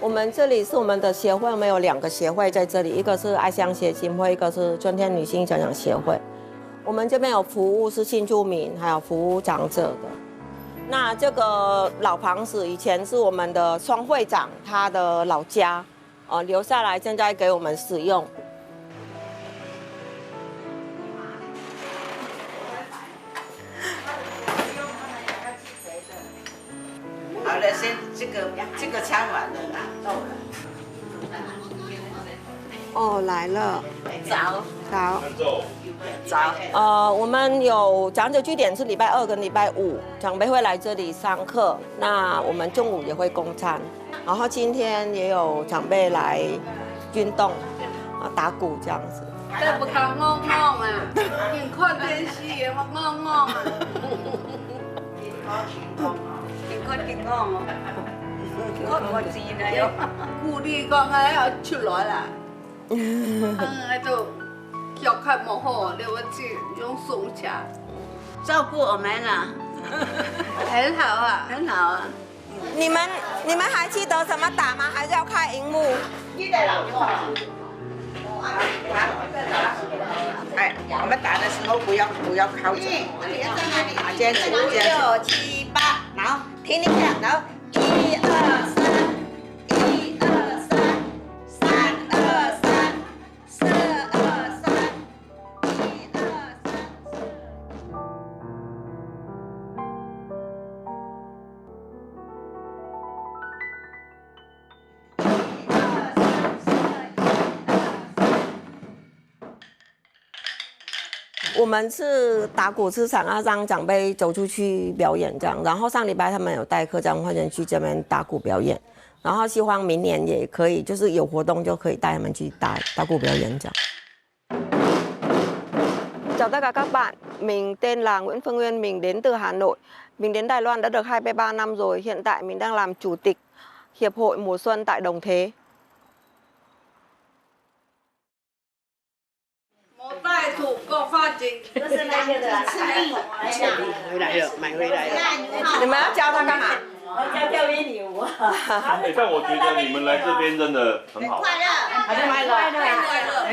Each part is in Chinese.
我們這裡是我們的協會，我們有2個協會在這裡，一個是愛鄉協進會，一個是春天女性獎賞協會。我們這邊有服務是新住民，還有服務長者的。那這個老房子以前是我們的雙會長他的老家，留下來現在給我們使用。好了，先这个餐完了啦，到了。哦，来了。早。我們有長者據點是禮拜2跟禮拜5，長輩會來這裡上課。那我們中午也會供餐，然後今天也有長輩來運動，打鼓這樣子。這不看戇戇啊，你看電視也戇戇啊。健康哦，我知啦喲。故你講啊，要出來啦。就腳看不好，你我去用送茶，照顧我們啊，很好啊，很好啊。你們還記得怎麼打嗎？還是要開熒幕？哎，我們打的時候不要靠着，這樣子，6、7、8，然後聽一下，然後1、2、3。1、2、3，3、2、3，4、2、3，1、2、3。我們是打鼓是想要讓長輩走出去表演這樣，然後上禮拜他們有帶客家文化園去這邊打鼓表演，然後希望明年也可以，就是有活動就可以帶他們去打鼓表演這樣。Chào tất cả các bạn, mình tên là Nguyễn Phương Nguyên, mình đến từ Hà Nội. Mình đến Đài Loan đã được 23 năm rồi, hiện tại mình đang làm chủ tịch Hiệp hội Mùa Xuân tại Đồng Thế. 帶土夠發景，這是那個的，回來了，買回來了。你們要教他幹嘛？教霹靂舞。但我覺得你們來這邊真的很好。快樂，哎，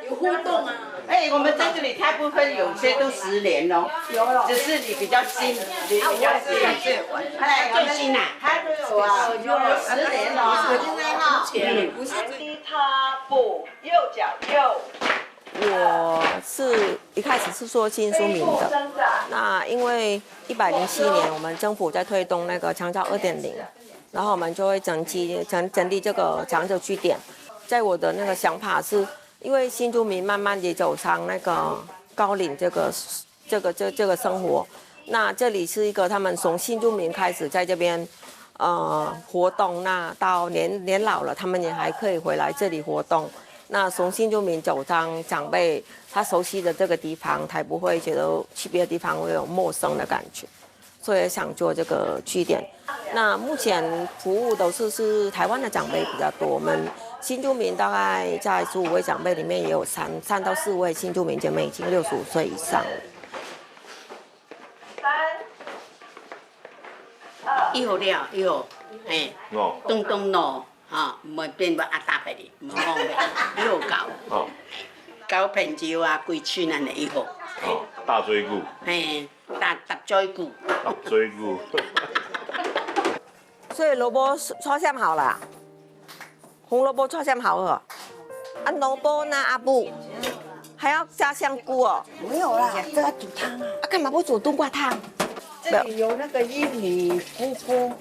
有互動啊。哎，我們在這裡大部分有些都10年了，只是你比較新，你比較新。哎，最新吶，他都有啊，有10年了。現在哈，不是踢踏步，右腳右。我是一開始是做新住民的，那因為107年我們政府在推動那個長照2.0，然後我們就會整理這個長者據點。在我的那個想法是，因為新住民慢慢地走上那個高齡這個生活，那這裡是一個他們從新住民開始在這邊活動，那到年老了，他們也還可以回來這裡活動。那從新住民走上長輩，他熟悉的這個地方，才不會覺得去別的地方會有陌生的感覺，所以想做這個據點。那目前服務都是台灣的長輩比較多，我們新住民大概在15位長輩裡面也有3到4位新住民姐妹已經65歲以上了。1號，哎，東路。哈，唔會變為阿達嘅哩，唔好嘅，1號狗，狗平照啊，貴村人嚟1號。哦，大椎骨。嘿，大椎骨。大椎骨。所以蘿蔔炒餡好了，紅蘿蔔炒餡好了。啊，蘿蔔呢？阿布，還要加香菇哦。沒有啦，這要煮湯啊。啊，幹嘛不煮冬瓜湯？這裡有那個玉米菇菇。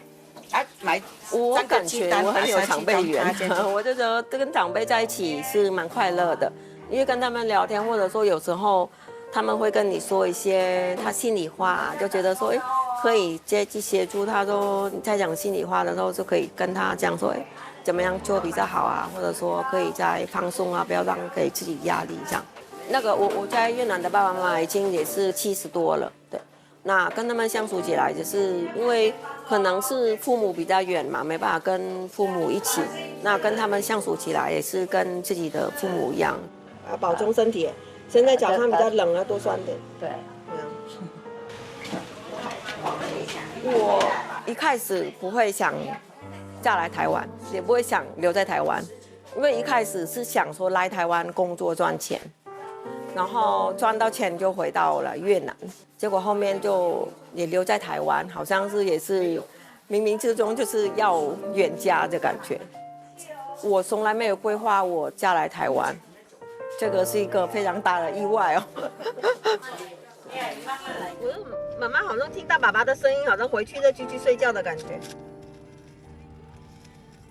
我感覺我很有長輩緣，我就覺得跟長輩在一起是蠻快樂的，因為跟他們聊天，或者說有時候他們會跟你說一些他心裡話，就覺得說，哎，可以接去協助他說你在講心裡話的時候，就可以跟他這樣說，哎，怎麼樣做比較好啊，或者說可以再放鬆啊，不要讓給自己壓力這樣。那個我在越南的爸爸媽媽已經也是70多了，對。那跟他們相處起來，就是因為可能是父母比較遠嘛，沒辦法跟父母一起。那跟他們相處起來，也是跟自己的父母一樣。保重身體。現在早上比較冷，要多穿點。對。我一開始不會想嫁來台灣，也不會想留在台灣，因為一開始是想說來台灣工作賺錢，然後賺到錢就回到了越南，結果後面就也留在台灣，好像是也是冥冥之中就是要遠嫁的感覺。我從來沒有規劃我嫁來台灣，這個是一個非常大的意外哦。媽媽好像聽到爸爸的聲音，好像回去再繼續睡覺的感覺。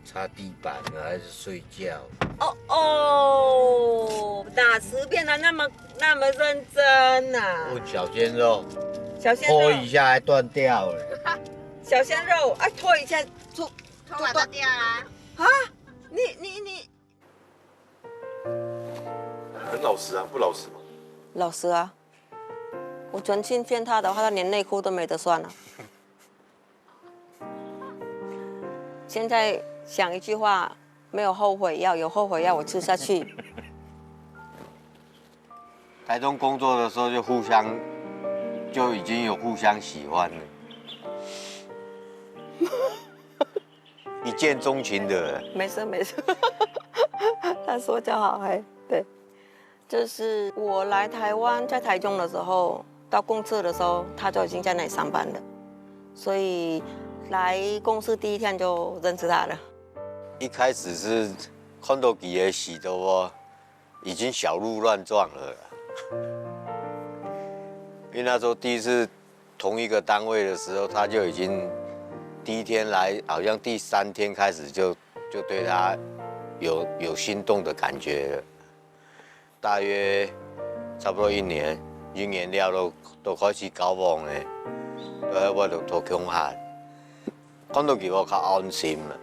擦地板了還是睡覺？哦，哪時變得那麼認真啊？問小鮮肉，小鮮肉拖一下還斷掉了。小鮮肉啊，拖一下拖完就掉啦。啊？你很老實啊，不老實吗？老實啊，我存心騙他的話，他連內褲都沒得算了。現在想一句話，沒有後悔藥，有後悔藥我吃下去。台中工作的時候就已經有互相喜歡了，一見鍾情的。沒事，他說就好，對。就是我來台灣，在台中的時候，到公司的時候，他就已經在那裡上班了，所以來公司第一天就認識他了。一開始是看到他的時候，我已經小鹿亂撞了，因為那時候第一次同一個單位的時候，他就已經第一天來，好像第3天開始就對他有心動的感覺了。大約差不多1年了，都開始交往咧，我就拖恐嚇，看到佢我較安心啦。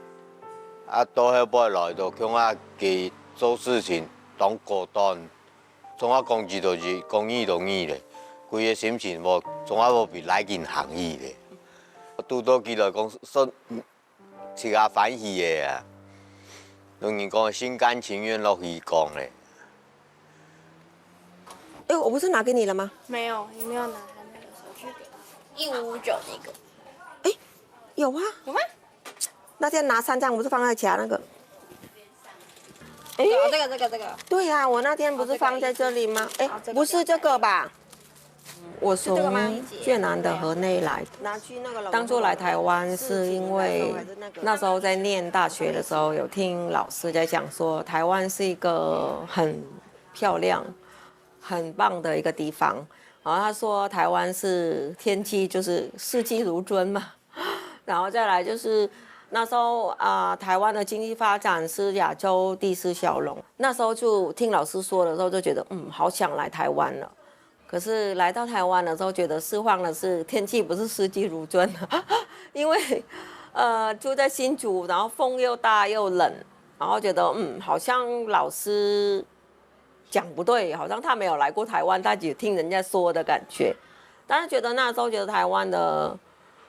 啊，到後尾來就恐嚇佢做事情當孤單，總啊講一就是講意就意咧，規個心情無總啊無比來件行意咧。拄到佢來講說是較歡喜的啊，當然講心甘情願落去講咧。哎，我不是拿給你了嗎？沒有，你沒有拿他那個手續給我1559那個。哎，有啊，有嗎？那天拿3張不是放在夾那個？哎，這個。對呀，我那天不是放在這裡嗎？哎，不是這個吧？我從越南的河內來，當初來台灣是因為那時候在念大學的時候，有聽老師在講說，台灣是一個很漂亮、很棒的一個地方。然後他說台灣是天氣就是四季如春嘛，然後再來就是那時候台灣的經濟發展是亞洲第4小龍。那時候就聽老師說的時候，就覺得好想來台灣了。可是來到台灣的時候，覺得釋放的是天氣不是四季如春，因為住在新竹，然後風又大又冷，然後覺得好像老師講不對，好像他沒有來過台灣，他只聽人家說的感覺。但是覺得那時候覺得台灣的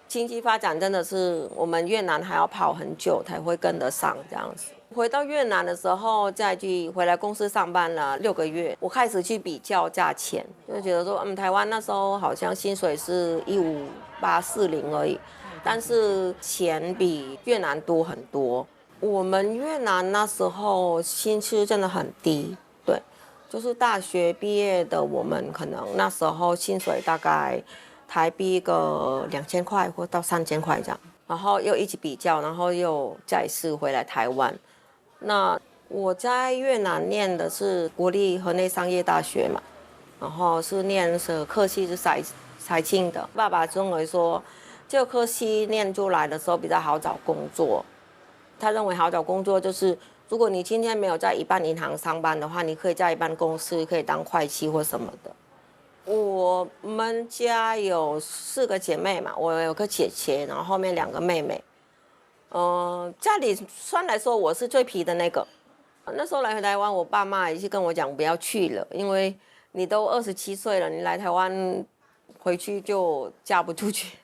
經濟發展真的是我們越南還要跑很久才會跟得上這樣子。回到越南的時候，再去回來公司上班了6個月，我開始去比較價錢，就覺得說，台灣那時候好像薪水是15840而已，但是錢比越南多很多。我們越南那時候薪資真的很低，對，就是大學畢業的我們可能那時候薪水大概台幣個2000塊或到3000塊這樣，然後又一起比較，然後又再次回來台灣。那我在越南念的是國立河內商業大學嘛，然後是念是科系是財經的。爸爸認為說，這個科系念出來的時候比較好找工作。他認為好找工作就是，如果你今天沒有在一般銀行上班的話，你可以在一般公司可以當會計或什麼的。我們家有4個姐妹嘛，我有個姐姐，然後後面2個妹妹。家裡算來說我是最皮的那個。那時候來回台灣，我爸媽也是跟我講不要去了，因為你都27歲了，你來台灣回去就嫁不出去。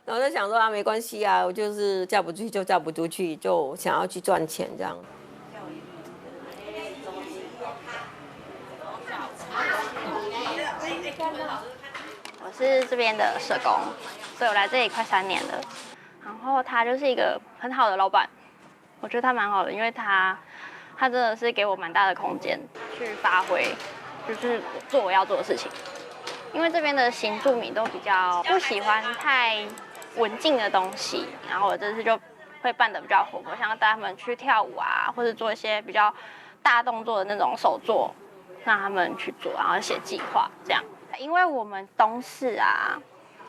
然後就想說沒關係啊，我就是嫁不出去就嫁不出去，就想要去賺錢這樣。我是這邊的社工，所以我來這裡快3年了。然後他就是一個很好的老闆，我覺得他蠻好的，因為他真的是給我蠻大的空間去發揮，就是做我要做的事情。因為這邊的新住民都比較不喜歡太文靜的東西，然後我這次就會辦得比較活潑，像帶他們去跳舞啊，或者做一些比較大動作的那種手作，讓他們去做，然後寫計劃這樣。因為我們東勢啊，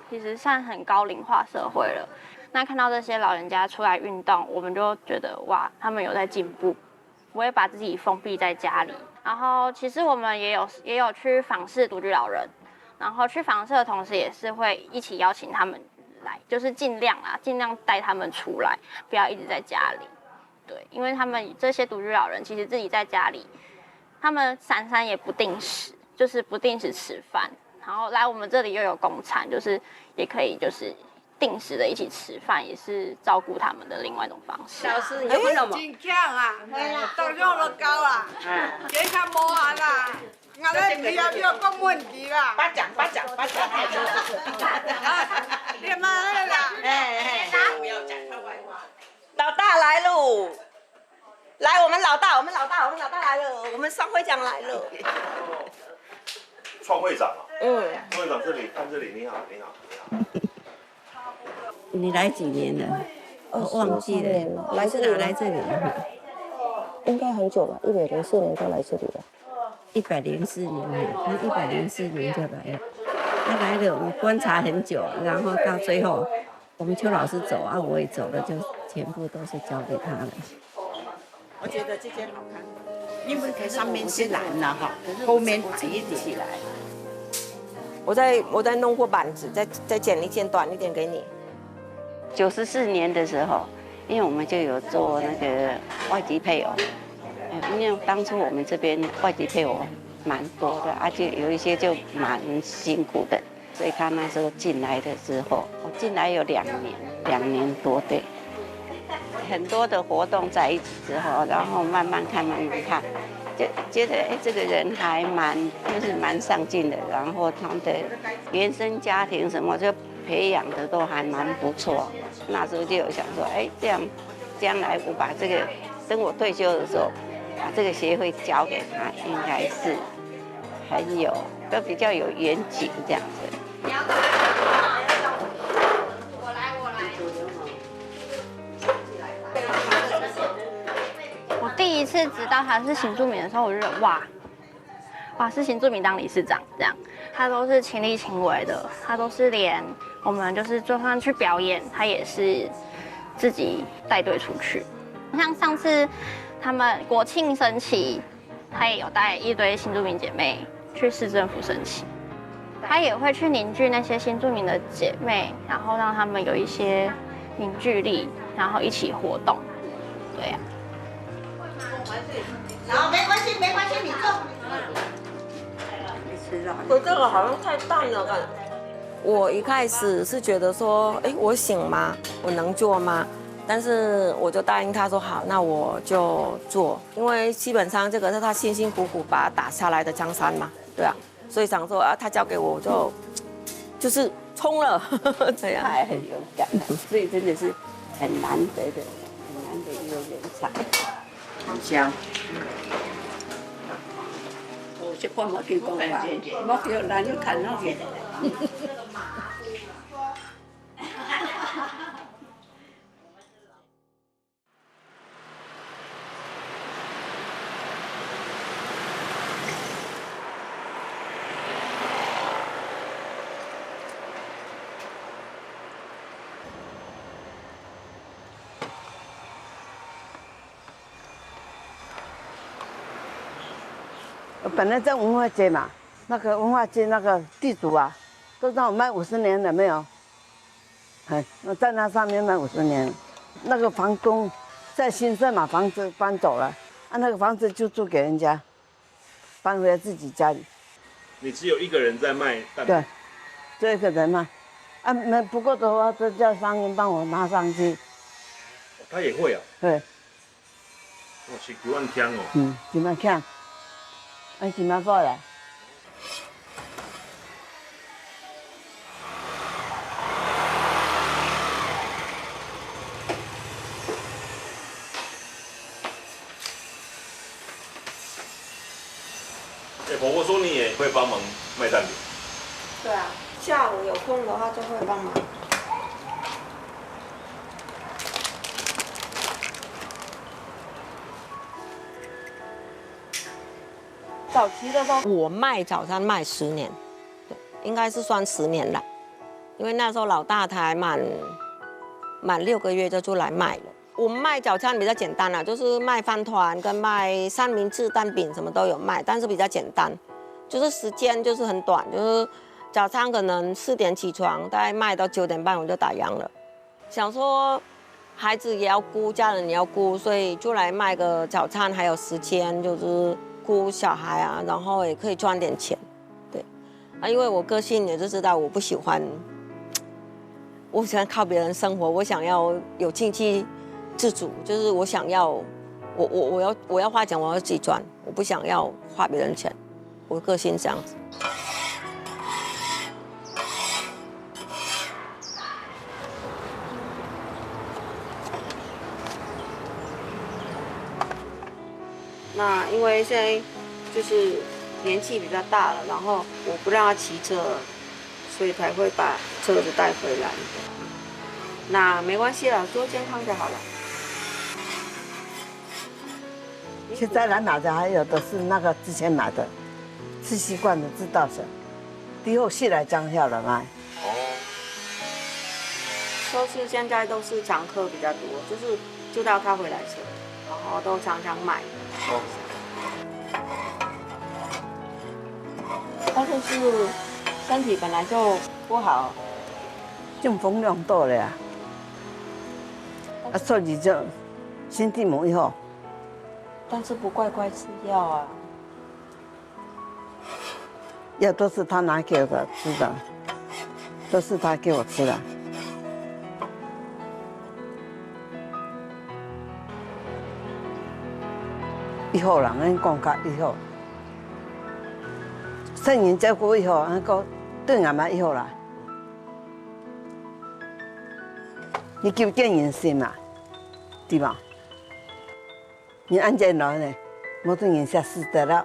其實算很高齡化社會了，那看到這些老人家出來運動，我們就覺得哇，他們有在進步，不會把自己封閉在家裡。然後其實我們也有去訪視獨居老人。然後去訪視的同時，也是會一起邀請他們來，就是盡量帶他們出來，不要一直在家裡。对，因為他們這些獨居老人，其實自己在家裡，他們三也不定時，就是不定時吃飯，然後來我們這裡又有公餐，就是也可以就是定時的一起吃飯，也是照顧他們的另外一種方式。老師，你問什麼？真強啊，度量都高啊，健康無限啦。我咧不要講問題啦，巴掌。你媽那啦，不要講他壞話。老大來嘍！來，我們老大來了，我們雙會長來了。創會長啊，創會長這裡看這裡，你好。你來幾年了？我忘記了。來是哪來這裡？應該很久了，104年就來這裡了。104年，他104年就來了。他來了，我觀察很久，然後到最後，我們邱老師走啊，我也走了，就全部都是交給他了。我覺得這件好看，因為它上面是藍的哈，後面白一點起來。我再弄過板子，再剪一件短一點給你。94年的時候，因為我們就有做那個外籍配偶。因為當初我們這邊外籍配偶蠻多的，而且有一些就蠻辛苦的，所以他那時候進來的時候，我進來有2年多，對，很多的活動在一起之後，然後慢慢看，就覺得這個人還蠻上進的，然後他們的原生家庭什麼就培養的都還蠻不錯，那時候就有想說，這樣將來我把這個等我退休的時候。把這個協會交給他，應該是都比較有遠景這樣子。我第一次知道他是新住民的時候，我就覺得哇，是新住民當理事長這樣，他都是親力親為的，他都是連我們就是就算去表演，他也是自己帶隊出去，像上次。他們國慶升旗，他也有帶一堆新住民姐妹去市政府升旗，他也會去凝聚那些新住民的姐妹，然後讓他們有一些凝聚力，然後一起活動。對呀。好，沒關係，你坐。我這個好像太淡了，感覺。我一開始是覺得說，我行嗎？我能做嗎？但是我就答應他說好，那我就做，因為基本上這個是他辛辛苦苦把它打下來的江山嘛，對啊，所以想說他交給我，我就是衝了，這樣還很勇敢，所以真的是很難得一個人才，很香。我去看冇見過吧，冇叫人要看到嘅。本来在文化街嘛，那個文化街那個地主啊，都讓我賣50年了沒有？我在那上面賣50年，那個房東在新社嘛，房子搬走了，那個房子就租給人家，搬回來自己家裡。你只有一個人在賣蛋餅？對，就一個人嘛。沒不夠的話，就叫商人幫我拿上去。他也會啊？對。哇，是幾萬槍哦。幾萬槍。幾萬塊了。婆婆說你也會幫忙賣蛋餅。对啊，下午有空的话就會幫忙。早期的時候，我賣早餐賣10年，對，應該是算10年了，因為那時候老大才滿6個月就出來賣了。我們賣早餐比較簡單啦，就是賣飯糰跟賣三明治、蛋餅什麼都有賣，但是比較簡單，就是時間就是很短，就是早上可能4點起床，大概賣到9點半我就打烊了。想說孩子也要顧，家人也要顧，所以就來賣個早餐，還有時間就是顧小孩啊，然後也可以賺點錢，對。啊，因為我個性也就知道我不喜歡，我喜歡靠別人生活，我想要有經濟自主，就是我想要，我要花錢，我要自己賺，我不想要花別人錢，我個性這樣子。那因為現在就是年紀比較大了，然後我不讓他騎車，所以才會把車子帶回來。那沒關係了，多健康就好了。現在來買的還有的是那個之前買的，吃習慣的知道是，以後是來江下了買。哦。都是現在都是常客比較多，就是知道他回來吃，然後都常常買。哦。但是身體本來就不好，中風量大了呀。啊，所以就身體沒好。但是不乖乖吃藥啊。药都是他拿給我吃的，都是他給我吃的。以後啦，咱講較以後，聖人照顧以後，那個對俺們以後啦，你求見人心嘛，對吧？你安這老呢，冇對人下死得了。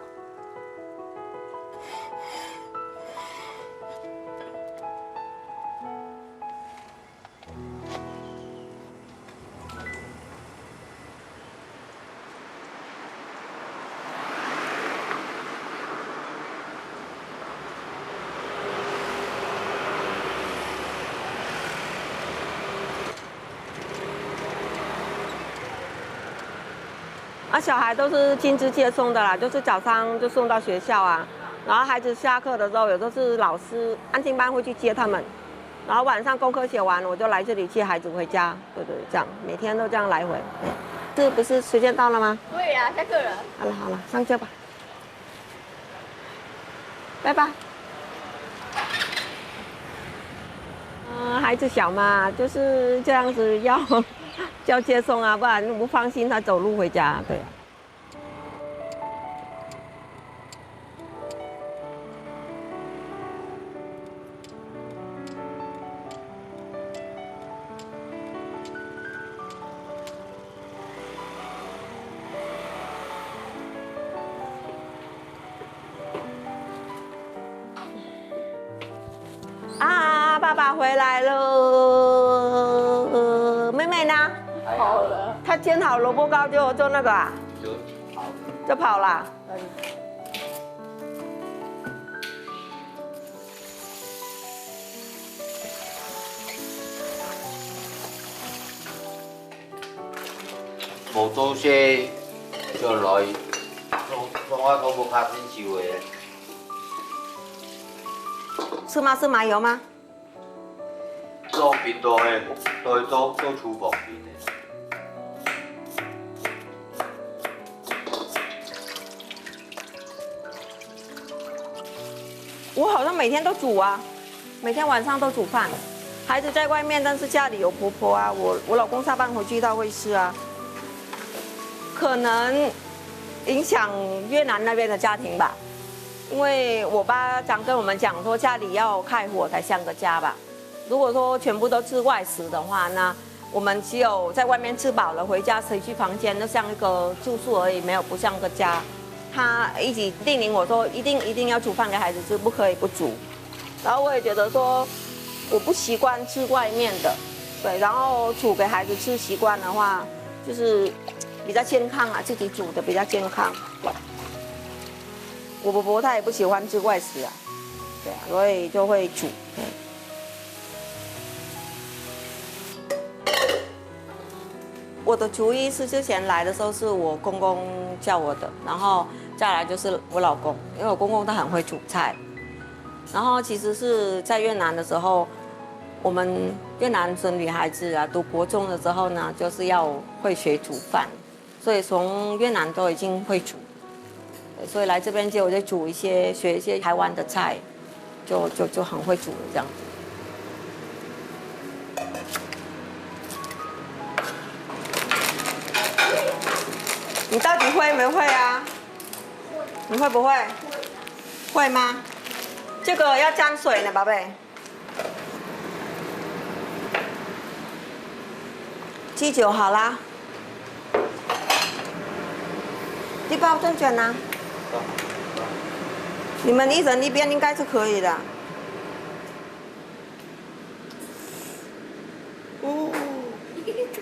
啊，小孩都是親自接送的啦，就是早上就送到學校啊，然後孩子下課的時候，有的是老師安親班會去接他們，然後晚上功課寫完，我就來這裡接孩子回家，對對，這樣每天都這樣來回。這不是時間到了嗎？對呀，下課了。好了好了，上車吧，拜拜。孩子小嘛，就是這樣子要接送啊，不然不放心他走路回家，對。啊，爸爸回來了，妹妹呢？好了，他煎好蘿蔔糕就那個啊，就跑了。無做些就來，從我都無較珍惜的。是嗎？是麻油嗎？做邊度的，都會做廚房邊的。我好像每天都煮啊，每天晚上都煮飯。孩子在外面，但是家裡有婆婆啊，我老公下班回去他會吃啊。可能影響越南那邊的家庭吧，因為我爸常跟我們講說，家裡要開火才像個家吧。如果說全部都吃外食的話，那我們只有在外面吃飽了，回家誰去房間，就像一個住宿而已，沒有不像個家。他一直叮嚀我說一定要煮飯給孩子吃，不可以不煮。然後我也覺得說我不習慣吃外面的，對，然後煮給孩子吃習慣的話，就是比較健康啊，自己煮的比較健康。我婆婆她也不喜歡吃外食啊，對啊，所以就會煮。我的廚藝是之前來的時候是我公公教我的，然後再來就是我老公，因為我公公他很會煮菜。然後其實是在越南的時候，我們越南的女孩子啊，讀國中的時候呢，就是要會學煮飯，所以從越南都已經會煮。所以來這邊就煮一些，學一些台灣的菜，就很會煮這樣子。你到底會沒會啊？你會不會？會嗎？這個要沾水呢，寶貝。雞酒好啦。地包正卷呢？你們一人一邊應該是可以的。哦，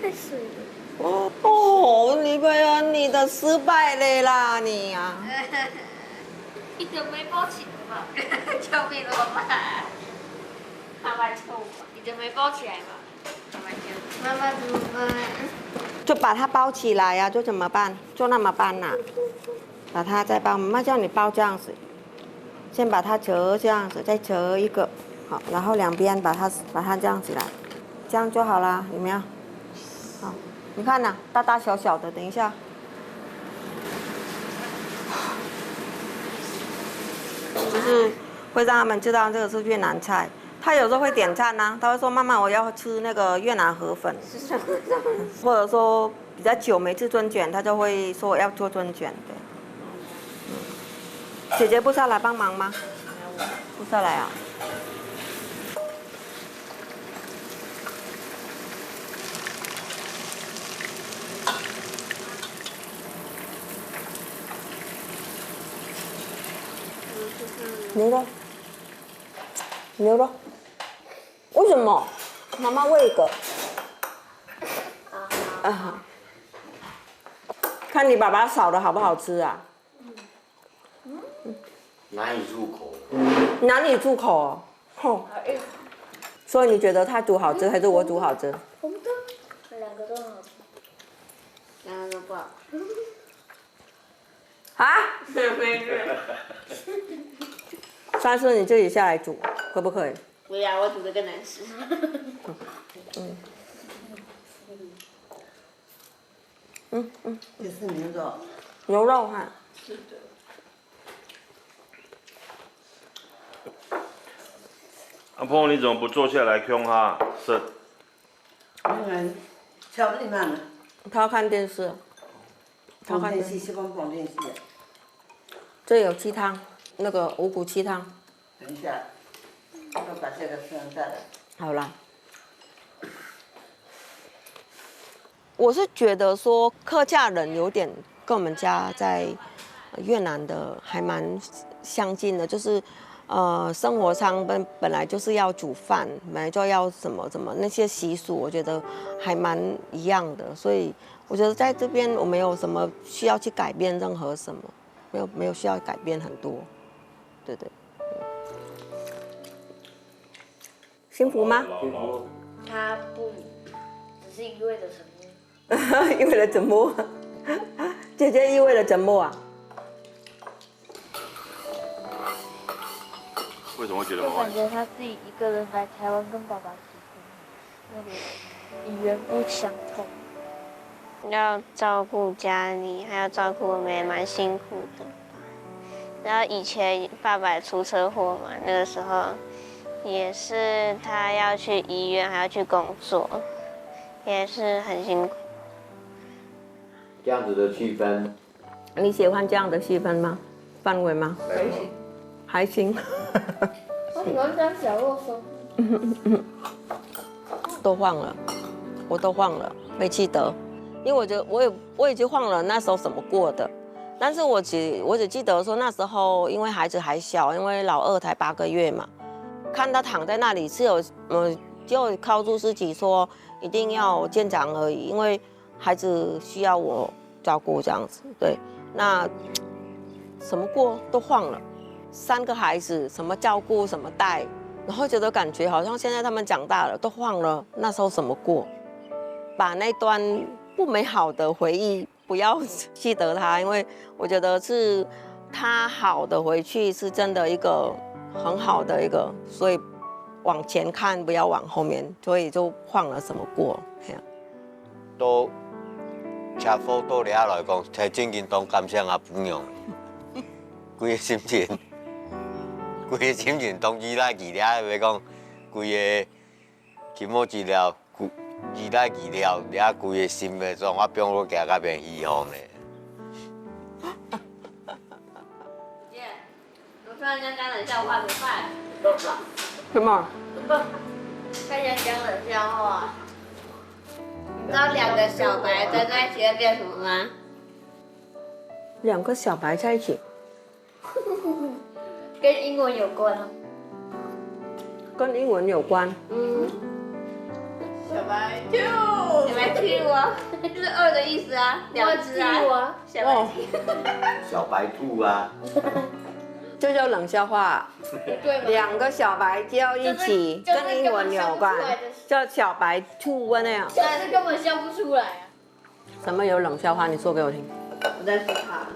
太水了。哦，女朋友，你的失敗了啦，你呀、啊。你怎麼沒包起來嘛？救命了嘛！媽媽救我！你怎麼沒包起來嘛？媽媽怎麼辦？就把它包起來呀、啊，就怎麼辦？就那麼辦吶、啊？把它再包，媽媽叫你包這樣子，先把它折這樣子，再折一個，好，然後兩邊把它這樣子來，這樣就好啦，有沒有？好，你看吶、啊，大大小小的，等一下。就是會讓他們知道這個是越南菜。他有時候會點讚吶、啊，他會說：“媽媽，我要吃那個越南河粉。”或者說比較久沒吃春捲，他就會說要做春捲。對，姐姐不是要來幫忙嗎？不是要來啊。牛肉，牛肉，為什麼？媽媽餵一個。啊，看你爸爸炒的好不好吃啊？難以入口。哪裡入口哦？吼。所以你覺得他煮好吃還是我煮好吃？我們兩個都很好吃，兩個都不好。啊？沒事。下次你自己下來煮，可不可以？不要，我煮的更難吃。这是牛肉。牛肉哈。是的。阿婆，你怎麼不坐下來看他吃？巧克力嘛呢？他要看電視。看電視，喜歡放電視。這有雞湯。那個五穀雞湯，等一下，我把這個放下來。好啦，我是覺得說客家人有點跟我們家在越南的還蠻相近的，就是生活上本來就是要煮飯，本來就要怎麼那些習俗，我覺得還蠻一樣的，所以我覺得在這邊我沒有什麼需要去改變任何什麼，沒有需要改變很多。對對，幸福嗎？他不，只是一味的沉默。一味的沉默，姐姐一味的沉默啊？為什麼會覺得我感覺他自己一個人來台灣跟爸爸結婚，那個語言不相通，要照顧家裡，還要照顧我們，也蠻辛苦的。然後以前爸爸出車禍嘛，那個時候也是他要去醫院，還要去工作，也是很辛苦。這樣子的氣氛，你喜歡這樣的氣氛嗎？氛圍嗎？還行。我喜歡當小肉鬆。都忘了，我都忘了，沒記得，因為我覺得我已經忘了那時候怎麼過的。但是我只記得說那時候因為孩子還小，因為老二才8個月嘛，看他躺在那裡是有就靠住自己說一定要見長而已，因為孩子需要我照顧這樣子。對，那什麼過都忘了，3個孩子什麼照顧什麼帶，然後覺得感覺好像現在他們長大了都忘了那時候什麼過，把那段不美好的回憶不要記得它，因為我覺得是他好的回去是真的一個很好的一個，所以往前看不要往後面，所以就忘了什麼過。都車夫倒掠來講，才正經當感謝阿婆娘，規個心情當依賴記了，要講規個起碼治療。依賴治療，你啊規個心的狀，我變我行到變虛晃嘞。姐，我突然间講冷笑話，怎麼辦？什麼？突然講冷笑話。你知道2個小白站在一起會變什麼嗎？2個小白在一起，跟英文有關哦。跟英文有關。小白兔，小白兔啊，就是2的意思啊，2隻啊，小白兔。小白兔啊，這叫冷笑話。對嗎？ 2個小白叫一起，跟英文有關，叫小白兔那樣。但是根本笑不出來啊。什麼有冷笑話？你說給我聽。我在說他。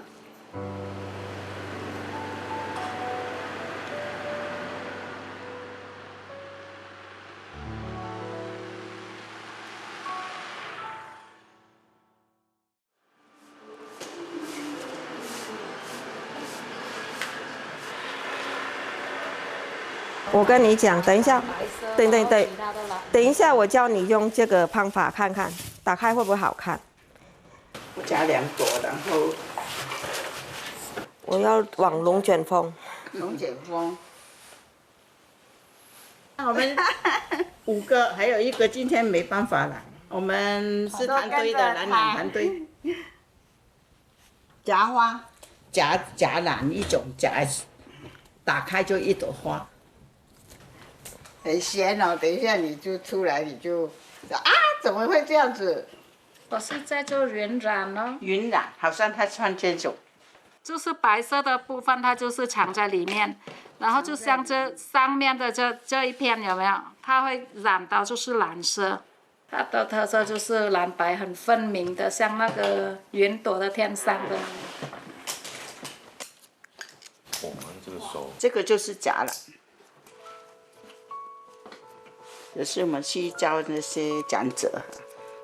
我跟你講，等一下，等一下，我教你用這個方法看看，打開會不會好看？我加2朵，然後我要往龍捲風。龍捲風。我們5個，還有1個今天沒辦法來，我們是團隊的藍染團隊。夾花，夾染一種夾，打開就一朵花。很閒哦，等一下你就出來，你就啊，怎麼會這樣子？我是在做暈染哦。暈染，好像他穿這種，就是白色的部分，它就是藏在裡面，然後就像這上面的這一片有沒有？它會染到就是藍色，它的特色就是藍白很分明的，像那個雲朵的天上的。我们这个手，這個就是夾染。有時我們去教那些講者，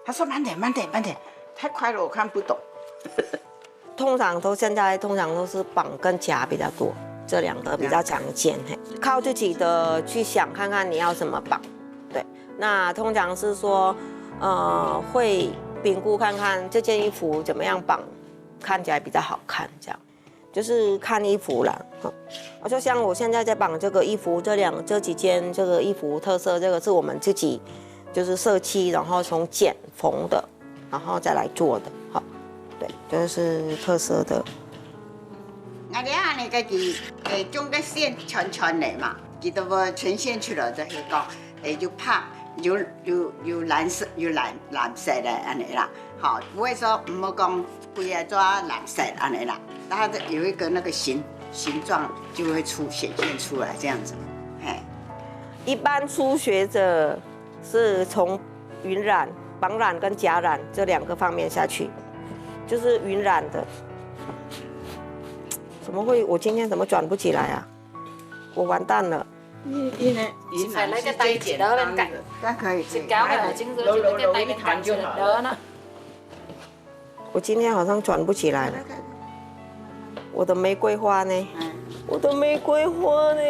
他說慢點，太快了我看不懂。通常都是綁跟夾比較多，這2個比較常見。靠自己的去想看看你要怎麼綁。對，那通常是說，會評估看看這件衣服怎麼樣綁，看起來比較好看，這樣。就是看衣服啦，就像我現在在綁這個衣服，這幾件這個衣服特色，這個是我們自己就是設計，然後從剪縫的，然後再來做的，好，對，就是特色的。那你看你自己中間線穿嚟嘛，記得不？呈現出來就係講，就拍有藍色藍色的安尼啦，好，不會說唔好講規個抓藍色安尼啦。它的有一個那個形狀就會顯現出來這樣子，哎，一般初學者是從暈染、綁染跟夾染這2個方面下去，就是暈染的。怎麼會？我今天怎麼轉不起來啊？我完蛋了。暈染是最簡單的，但可以。揉一團就好了。我今天好像轉不起來了。我的玫瑰花呢？我的玫瑰花呢？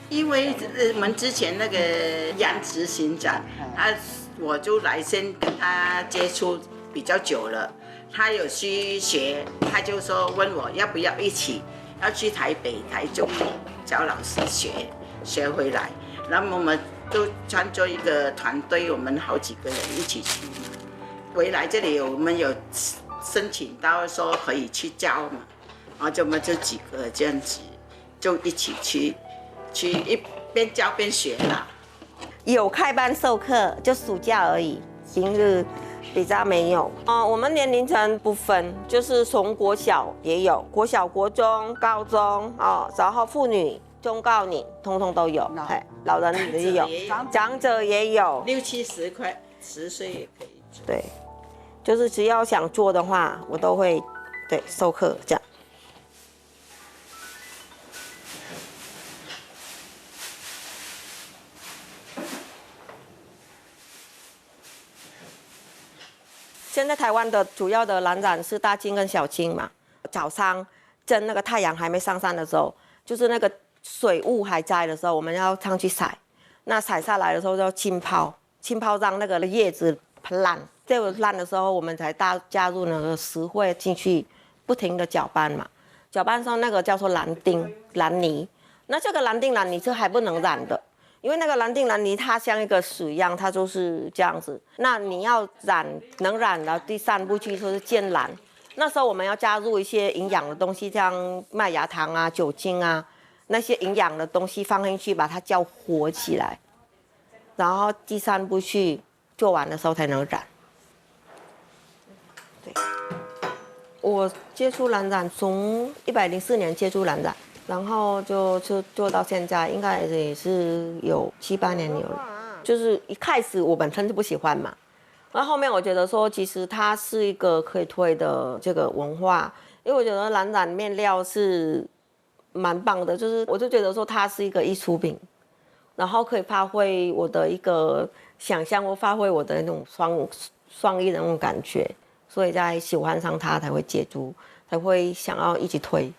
因為我們之前那個楊執行長，我就來先跟他接觸比較久了，他有去學，他就說問我要不要一起要去台北、台中找老師學回來，然後我們就創作一個團隊，我們好幾個人一起去。回來這裡我們有申請到說可以去教嘛，然後就我們就幾個這樣子，就一起去一邊教邊學啦。有開班授課，就暑假而已，平日比較沒有。我們年齡層不分，就是從國小也有，國小、國中、高中然後婦女、中高齡通通都有，老人也有，長者也有，60、70歲也可以做。对，就是只要想做的話，我都會授課這樣。现在台灣的主要的藍染是大金跟小金嘛。早上蒸那個太陽還沒上山的時候，就是那個水霧還在的時候，我們要上去曬。那曬下來的時候就浸泡，讓那個葉子爛。這個爛的時候，我們才加入那個石灰進去，不停的攪拌嘛。攪拌上那個叫做藍靛藍泥。那這個藍靛藍泥是還不能染的。因為那個藍靛藍泥它像一個水一樣，它就是這樣子。那你要染，能染的第3步去就是建藍。那時候我們要加入一些營養的東西，像麥芽糖啊、酒精啊，那些營養的東西放進去，把它叫活起來。然後第3步去做完的時候才能染。對，我接觸藍染從104年接觸藍染。然後就做到現在，應該也是有7、8年有了。就是一開始我本身就不喜歡嘛，然後後面我覺得說，其實它是一個可以推的這個文化，因為我覺得藍染面料是蠻棒的，就是我就覺得說它是一個藝術品，然後可以發揮我的一個想象，或發揮我的那種創意的那種感覺，所以在喜歡上它才會接觸，才會想要一起推。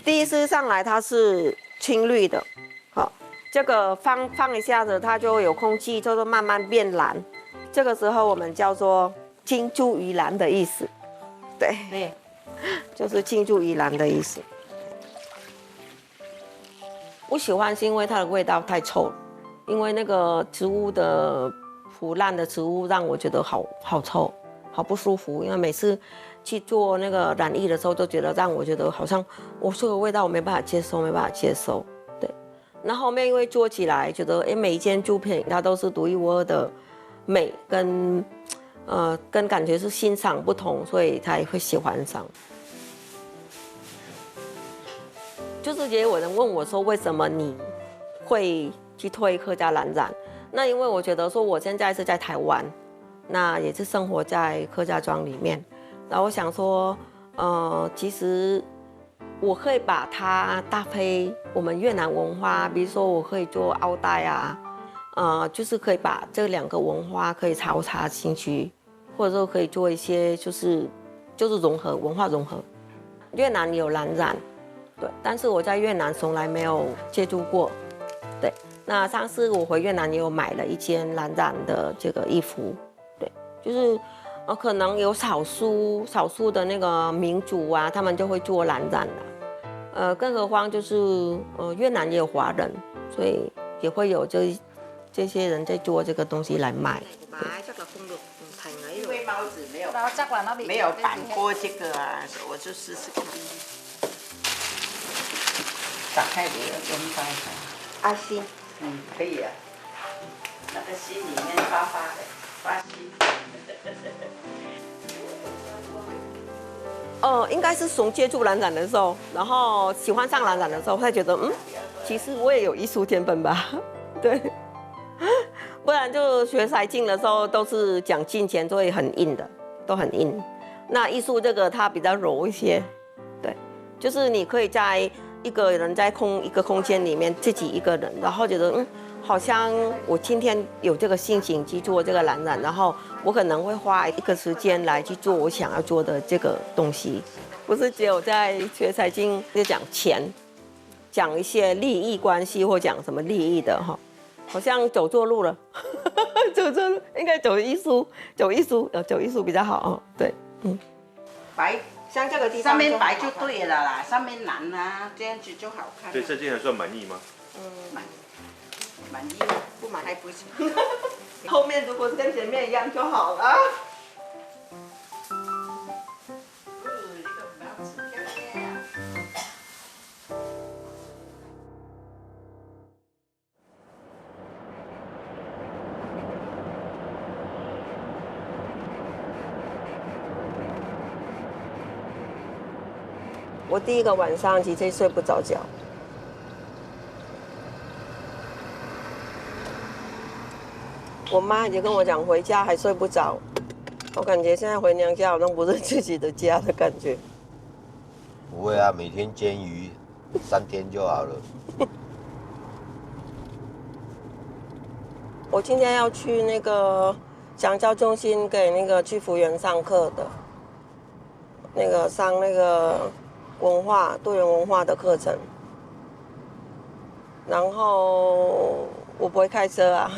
第一支上來它是青綠的，好，這個放一下子它就有空氣，就慢慢變藍。這個時候我們叫做青出於藍的意思，對，就是青出於藍的意思。不喜歡是因為它的味道太臭了，因為那個植物的腐爛的植物讓我覺得好臭，好不舒服，因為每次去做那個染藝的時候，就覺得讓我覺得好像我這個味道我沒辦法接受，對。那後面因為做起來，覺得每一件作品它都是獨一無二的美跟感覺是欣賞不同，所以才會喜歡上。就是也有人問我說，為什麼你會去推客家藍染？那因為我覺得說我現在是在台灣，那也是生活在客家莊裡面。然後我想說，其實我可以把它搭配我們越南文化，比如說我可以做奧黛啊，就是可以把這2個文化可以交叉進去，或者說可以做一些就是融合文化融合。越南有藍染，對，但是我在越南從來沒有接觸過，對。那上次我回越南也有買了一件藍染的這個衣服，對，就是。可能有少數的那個民族啊，他們就會做藍染了。更何況就是越南也有華人，所以也會有這些人在做這個東西來賣。因為帽子沒有綁過這個啊，我就試試看。打開你的用法看。心，可以啊。那個心裡面發心。應該是從接觸藍染的時候，然後喜歡上藍染的時候，會覺得其實我也有藝術天分吧，對，不然就學裁淨的時候都是講金錢，所以很硬的，都很硬。那藝術這個它比較柔一些，對，就是你可以在一個人在一個空間裡面自己一個人，然後覺得好像我今天有這個心情去做這個藍染，然後我可能會花一個時間來去做我想要做的這個東西，不是只有在學財經就講錢，講一些利益關係或講什麼利益的哈，好像走錯路了，走錯路應該走藝術比較好哦，對，白像這個地方上面白就對了啦，上面藍啊，這樣子就好看。所以這件還算滿意嗎？滿意。滿意，不滿意不行。後面如果是跟前面一樣就好了。我第一個晚上其實睡不着覺，我媽已經跟我講回家還睡不着，我感覺現在回娘家好像不是自己的家的感覺。不會啊，每天煎魚3天就好了。我今天要去那個長照中心給那個居服員上課的，上那個多元文化的課程，然後我不會開車啊，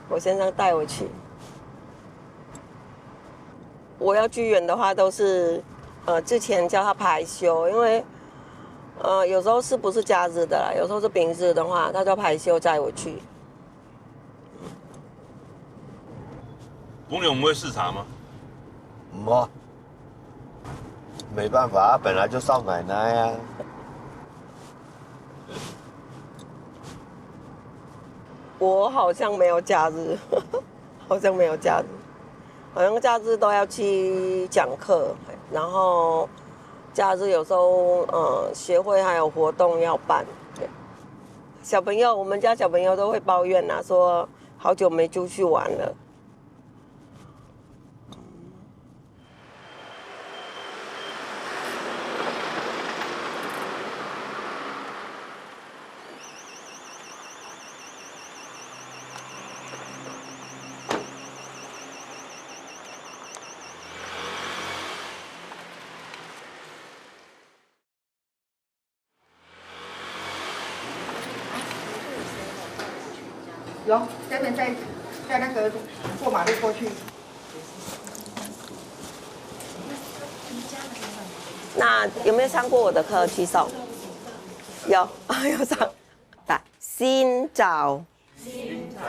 我先生帶我去。我要居員的話都是之前叫他排休，因為有時候是不是假日的啦，有時候是平日的話，他就排休載我去。公牛我們會視察嗎？沒，沒辦法，本來就少奶奶啊。我好像沒有假日，好像沒有假日，好像假日都要去講課，然後假日有時候學會還有活動要辦。小朋友，我們家小朋友都會抱怨啊，說好久沒出去玩了。有，这边在那個過馬路過去。那有沒有上過我的課？舉手。有，有上。來，新早。新早。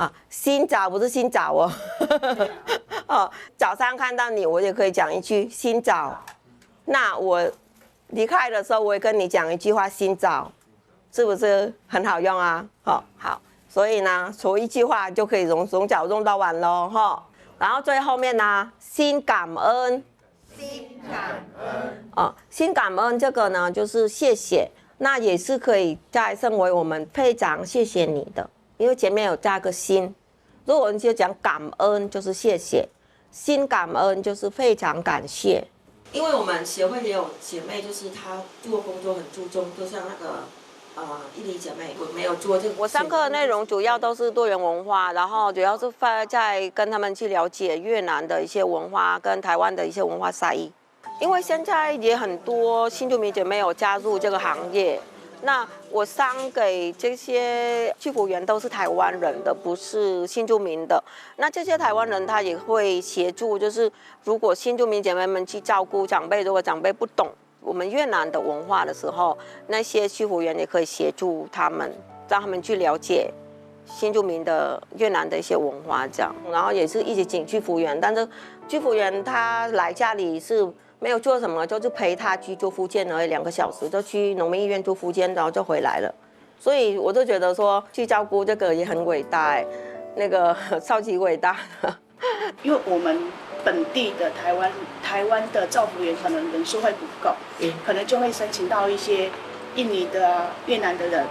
啊，新早不是新早哦。哦，早上看到你，我也可以講一句新早。那我離開的時候，我也跟你講一句話新早，是不是很好用啊？好，好。所以呢，說一句話就可以從早用到晚嘍，哈。然後最後面呢，心感恩。心感恩。心感恩這個呢，就是謝謝，那也是可以再稱為我們非常謝謝你的，因為前面有加個心。如果你就講感恩，就是謝謝；心感恩就是非常感謝。因為我們協會也有姐妹，就是她做工作很注重，就像那個。印尼姐妹，我沒有做這個。我上課的內容主要都是多元文化，然後主要是在跟他們去了解越南的一些文化跟台灣的一些文化差異。因為現在也很多新住民姐妹有加入這個行業，那我上給這些居服員都是台灣人的，不是新住民的。那這些台灣人他也會協助，就是如果新住民姐妹們去照顧長輩，如果長輩不懂我們越南的文化的時候，那些居服員也可以協助他們，讓他們去了解新住民的越南的一些文化，這樣。然後也是一起請居服員，但是居服員他來家裡是沒有做什麼，就是陪他去做復健而已，2個小時就去農民醫院做復健，然後就回來了。所以我就覺得說去照顧這個也很偉大，那個超級偉大的。因為我們本地的台灣的照服員可能人數會不夠，可能就會申請到一些印尼的、越南的人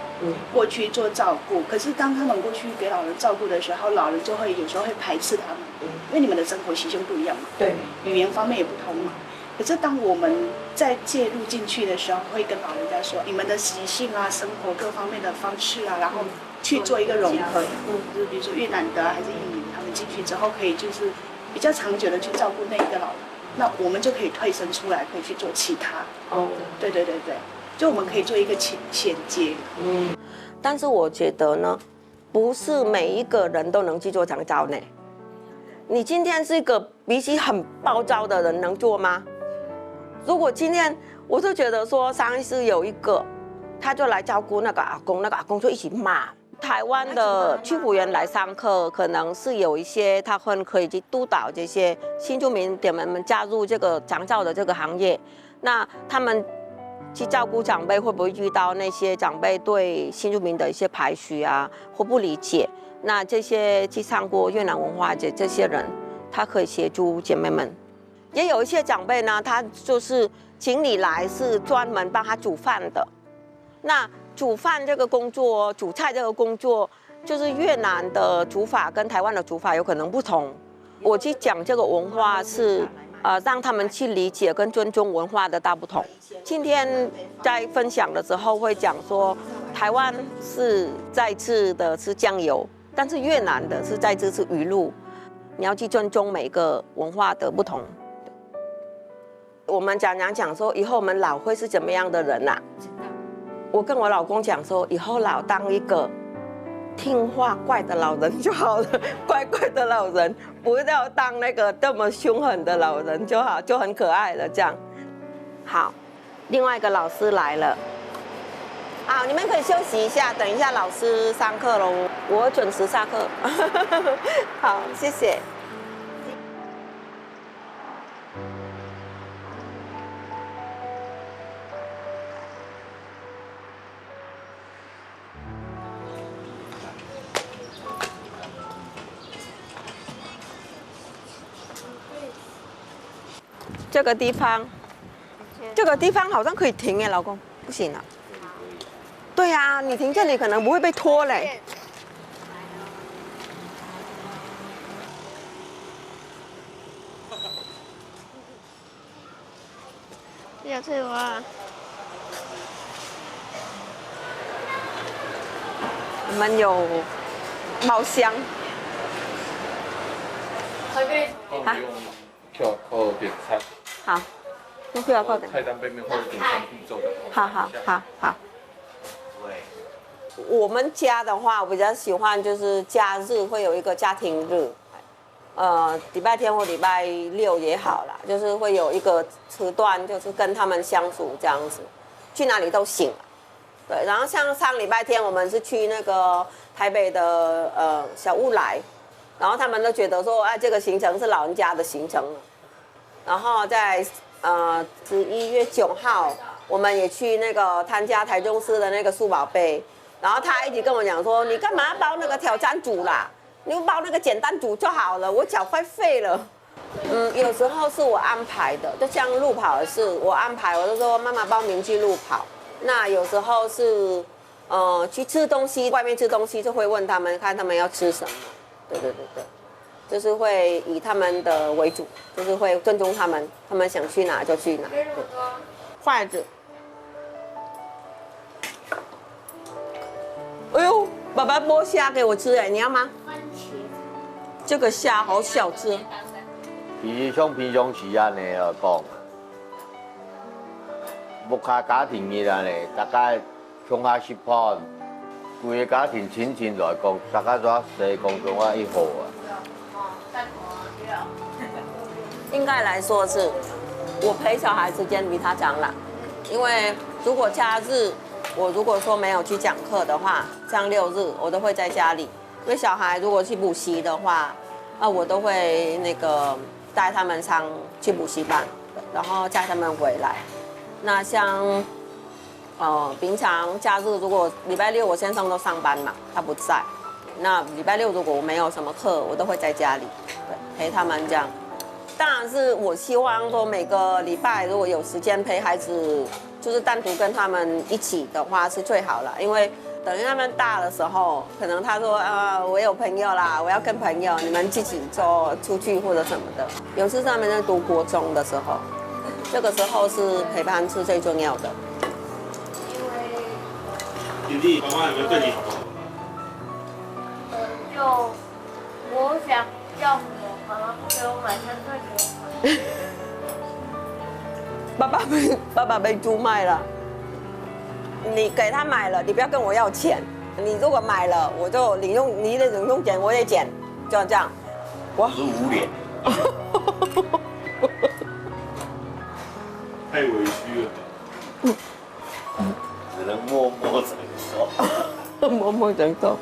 過去做照顧。可是當他們過去給老人照顧的時候，老人就會有時候會排斥他們，因為你們的生活習性不一樣嘛，對，語言方面也不同嘛。可是當我們在介入進去的時候，會跟老人家說，你們的習性啊、生活各方面的方式啊，然後去做一個融合。就是比如說越南的還是印尼，他們進去之後可以就是比較長久的去照顧那一個老人，那我們就可以退身出來，可以去做其他。哦，對，就我們可以做一個銜接。但是我覺得呢，不是每一個人都能去做長照呢。你今天是一個脾氣很暴躁的人，能做嗎？如果今天我就覺得說，上一次有一個，他就來照顧那個阿公，那個阿公就一起罵，台灣的居服員來上課，可能是有一些他們可以去督導這些新住民點們加入這個長照的這個行業。那他們去照顧長輩，會不會遇到那些長輩對新住民的一些排序啊，或不理解？那這些去上過越南文化節這些人，他可以協助姐妹們。也有一些長輩呢，他就是請你來是專門幫他煮飯的。那煮飯這個工作，煮菜這個工作，就是越南的煮法跟台灣的煮法有可能不同。我去講這個文化是，讓他們去理解跟尊重文化的大不同。今天在分享的時候會講說，台灣是在吃的是醬油，但是越南的是在吃是魚露。你要去尊重每個文化的不同。我們講說，以後我們老會是怎麼樣的人啊？我跟我老公講說，以後老當一個聽話乖的老人就好了，乖乖的老人，不要當那個這麼兇狠的老人就好，就很可愛了。這樣，好，另外一個老師來了，好，你們可以休息一下，等一下老師上課嘍，我準時下課。好，謝謝。這個地方好像可以停哎，老公，不行了。對呀，你停這裡可能不會被拖嘞。有翠花。我們有包廂。啊。QR code 點餐。好，用 QR code。菜單背面會有點餐步驟的。好。我們家的話，我比較喜歡就是假日會有一個家庭日，禮拜天或禮拜六也好啦，就是會有一個時段，就是跟他們相處這樣子，去哪裡都行。對，然後像上禮拜天我們是去那個台北的小烏來。然後他們都覺得說，這個行程是老人家的行程。然後在11月9號，我們也去那個參加台中市的那個數寶貝。然後他一直跟我講說，你幹嘛要包那個挑戰組啦？你包那個簡單組就好了，我腳快廢了。有時候是我安排的，就像路跑的是我安排，我就說媽媽報名去路跑。那有時候是去吃東西，外面吃東西就會問他們，看他們要吃什麼。對，就是會以他們的為主，就是會尊重他們，他們想去哪就去哪。筷子。哎呦，爸爸剝蝦給我吃哎，你要嗎？這個蝦好小隻。伊像平常時安尼來講，木卡家庭伊安尼，大概鄉下食飯。規個家庭親情來講，大概做4公分啊1號啊。應該來說是，我陪小孩時間比他長啦。因為如果假日，我如果說沒有去講課的話，像6日我都會在家裡。因為小孩如果去補習的話，我都會那個帶他們上去補習班，然後載他們回來。那像。平常假日如果禮拜六我先生都上班嘛，他不在。那禮拜六如果我沒有什麼課，我都會在家裡，對，陪他們這樣。當然是我希望說每個禮拜如果有時間陪孩子，就是單獨跟他們一起的話是最好了，因為等於他們大的時候，可能他說我有朋友啦，我要跟朋友，你們自己做出去或者什麼的。有時他們在讀國中的時候，這個時候是陪伴是最重要的。弟弟，媽媽有沒有對你好？就我想叫我媽媽不給我買餐券給我買。爸爸被豬賣了，你給他買了，你不要跟我要錢。你如果買了，我就你的零用錢我也減，就這樣。我是無臉。太委屈了。只能默默承受。默默承受。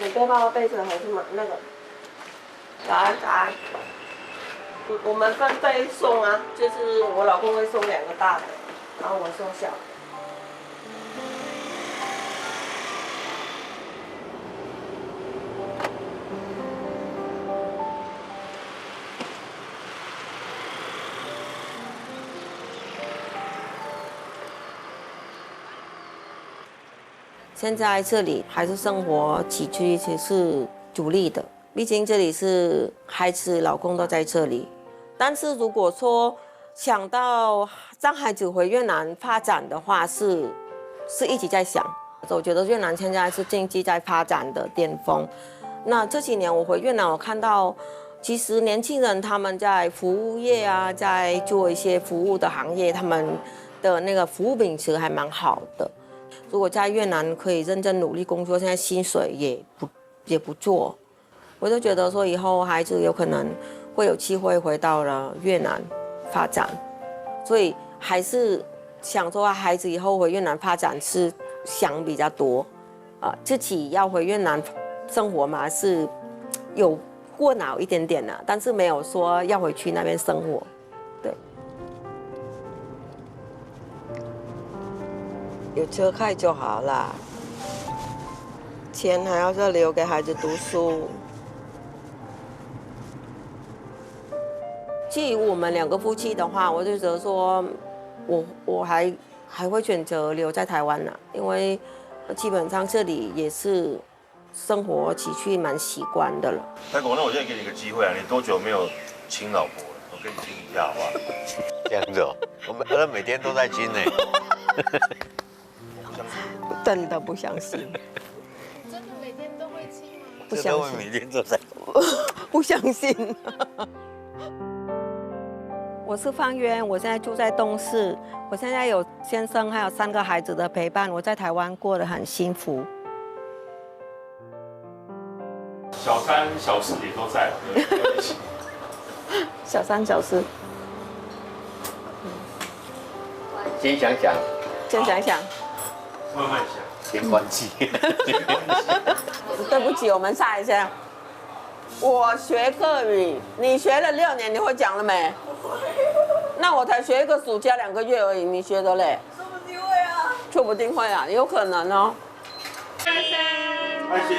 你背包背着还是买那个？答案。我们分配送啊，就是我老公会送2个大的，然后我送小的。现在这里还是生活起居其实是独立的，毕竟这里是孩子、老公都在这里。但是如果说想到让孩子回越南发展的话，是一直在想。我觉得越南现在是经濟在發展的巔峰。那這幾年我回越南，我看到其實年輕人他們在服務業啊，在做一些服務的行業，他們的那個服務品質還蠻好的。如果在越南可以認真努力工作，現在薪水也不錯，我就覺得說以後孩子有可能會有機會回到了越南發展，所以還是想說孩子以後回越南發展是想比較多，自己要回越南生活嘛是有過腦一點點的，但是沒有說要回去那邊生活，對。有車開就好啦，錢還要再留給孩子讀書。至於我們2個夫妻的話，我就覺得說，我還會選擇留在台灣啦，因為基本上這裡也是生活起居蠻習慣的了。太公，那我現在給你個機會啊，你多久沒有親老婆了？我跟你親一下好不好？這樣子哦，我們兒子每天都在親呢。真的不相信，真的每天都會親嗎？不相信，每天都在，不相信。我是方淵，我現在住在東勢，我現在有先生還有3個孩子的陪伴，我在台灣過得很幸福。小3、小4也都在，小3、小4，先想想，先想想。慢慢想，先關機。對不起，我們下一下。我學客語，你學了6年，你會講了沒？那我才學一個暑假2個月而已，你學的嘞？說不定會啊。說不定會啊，有可能哦。開心，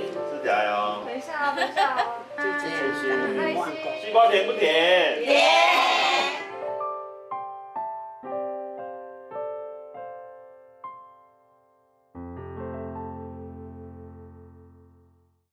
吃加油。等一下哦，等一下哦。西瓜甜不甜？甜。